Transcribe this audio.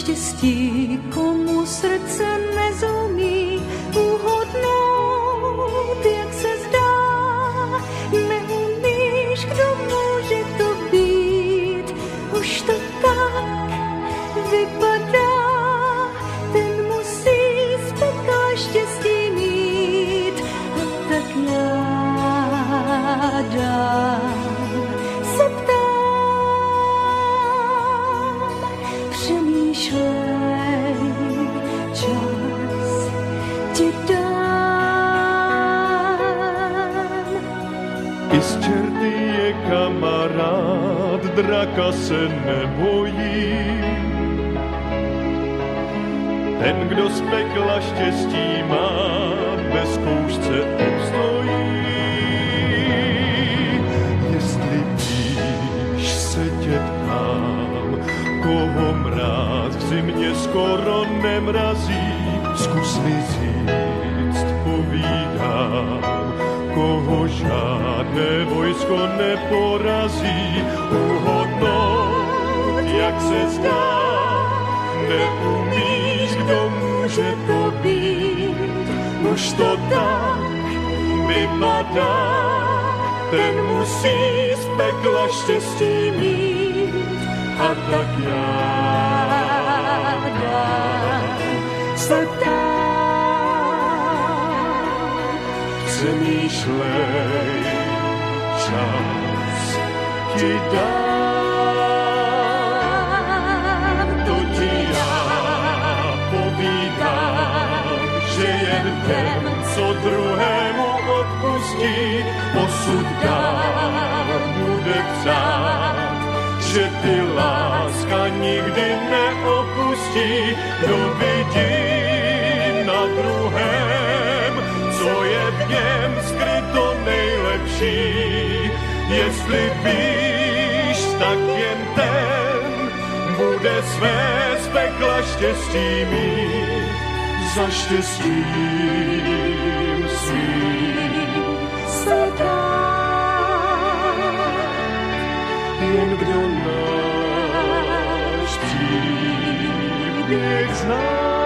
štěstí, komu srdce nezumí uhodnout, jak se zdá. Neumíš, kdo může to být, už to tak vypadá. Ten musí z pekla štěstí mít, a tak já dám se ptám. Přemýšlej, čas ti dám. I z čerty je kamarád, draka se nebojí. Ten, kdo z pekla štěstí má, bez zkoušce obstojí. Jestli víš, se tě ptám, koho mráz v zimě skoro nemrazí, zkus mi říct, povídám, koho žádné vojsko neporazí. Uhodnout, jak se zdá, neumíš, kdo může to být, už to tak vypadá. Ten musí z pekla štěstí mít, a tak já dám se ptám. Přemýšlej, čas ti dám, to ti já povídám, že jen ten, co druhému odpustí, osud dál bude přát, že ty láska nikdy neopustí. Kdo vidí na druhém, co je v něm skryto nejlepší, jestli víš, tak jen ten bude své z pekla štěstí mít, za štěstím svým se dá. Jen kdo náš příběh zná,